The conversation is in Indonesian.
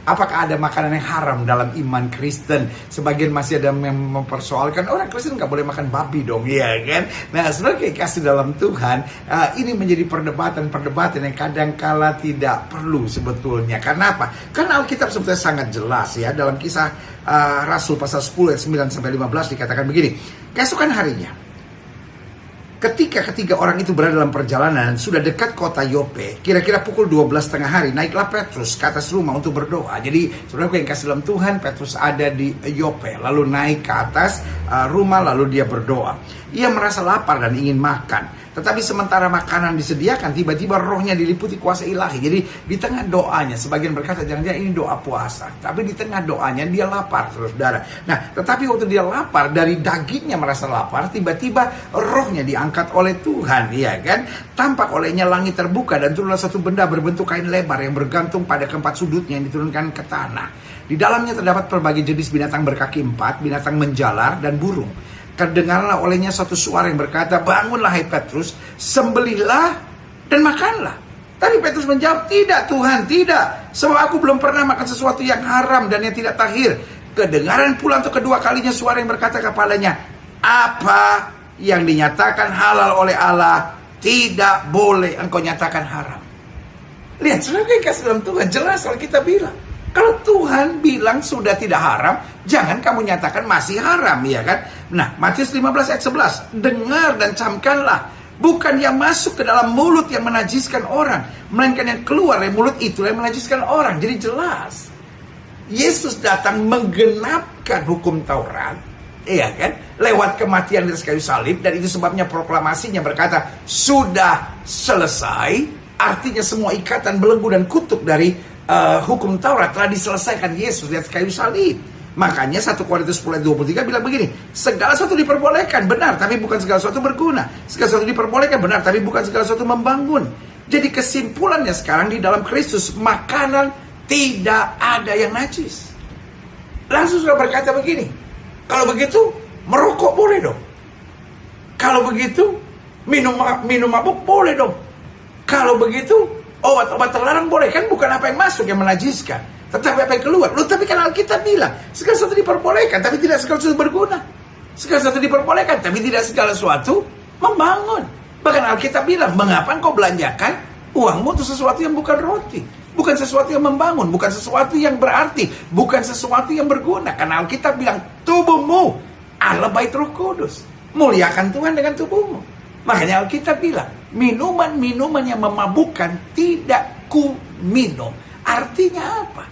Apakah ada makanan yang haram dalam iman Kristen? Sebagian masih ada yang mempersoalkan, orang Kristen nggak boleh makan babi dong, ya kan? Nah, sebenarnya kasih dalam Tuhan, ini menjadi perdebatan yang kadang-kala tidak perlu sebetulnya. Karena apa? Karena Alkitab sebetulnya sangat jelas ya. Dalam Kisah Rasul pasal 10 ayat 9-15 dikatakan begini. Keesokan harinya, ketika ketiga orang itu berada dalam perjalanan, sudah dekat kota Yope, kira-kira pukul 12 tengah hari, naiklah Petrus ke atas rumah untuk berdoa. Jadi, saudara yang kasih dalam Tuhan, Petrus ada di Yope, lalu naik ke atas rumah, lalu dia berdoa. Ia merasa lapar dan ingin makan. Tetapi sementara makanan disediakan, tiba-tiba rohnya diliputi kuasa ilahi. Jadi di tengah doanya, sebagian berkata jangan-jangan ini doa puasa. Tapi di tengah doanya dia lapar, saudara. Nah, tetapi waktu dia lapar, dari dagingnya merasa lapar, tiba-tiba rohnya diangkat oleh Tuhan, ya kan? Tampak olehnya langit terbuka dan turunlah satu benda berbentuk kain lebar yang bergantung pada keempat sudutnya yang diturunkan ke tanah. Di dalamnya terdapat berbagai jenis binatang berkaki 4, binatang menjalar dan burung. Terdengarlah olehnya satu suara yang berkata, bangunlah hai Petrus, sembelihlah dan makanlah. Tapi Petrus menjawab, tidak Tuhan, tidak. Sebab aku belum pernah makan sesuatu yang haram dan yang tidak tahir. Kedengaran pula untuk kedua kalinya suara yang berkata kepadanya, apa yang dinyatakan halal oleh Allah, tidak boleh engkau nyatakan haram. Lihat, saudara yang kasih dalam Tuhan, jelas kalau kita bilang. Kalau Tuhan bilang sudah tidak haram, jangan kamu nyatakan masih haram, ya kan? Nah, Matius 15 ayat 11, dengar dan camkanlah, bukan yang masuk ke dalam mulut yang menajiskan orang, melainkan yang keluar dari mulut itu yang menajiskan orang. Jadi jelas, Yesus datang menggenapkan hukum Taurat, iya kan? Lewat kematian di atas kayu salib, dan itu sebabnya proklamasinya berkata, sudah selesai, artinya semua ikatan, belenggu dan kutuk dari hukum Taurat telah diselesaikan Yesus di atas kayu salib. Makanya 1 Korintus 10 ayat 23 bilang begini, segala sesuatu diperbolehkan, benar, tapi bukan segala sesuatu berguna. Segala sesuatu diperbolehkan, benar, tapi bukan segala sesuatu membangun. Jadi kesimpulannya sekarang di dalam Kristus, makanan tidak ada yang najis. Langsung sudah berkata begini, kalau begitu merokok boleh dong. Kalau begitu minum mabuk boleh dong. Kalau begitu obat-obat terlarang boleh, kan bukan apa yang masuk yang menajiskan, tetapi apa yang keluar. Loh, tapi kan Alkitab bilang, segala sesuatu diperbolehkan, tapi tidak segala sesuatu berguna. Segala sesuatu diperbolehkan, tapi tidak segala sesuatu membangun. Bahkan Alkitab bilang, mengapa engkau belanjakan uangmu untuk sesuatu yang bukan roti, bukan sesuatu yang membangun, bukan sesuatu yang berarti, bukan sesuatu yang berguna. Karena Alkitab bilang, tubuhmu adalah bait Roh Kudus. Muliakan Tuhan dengan tubuhmu. Makanya Alkitab bilang, minuman-minuman yang memabukkan tidak ku minum. Artinya apa?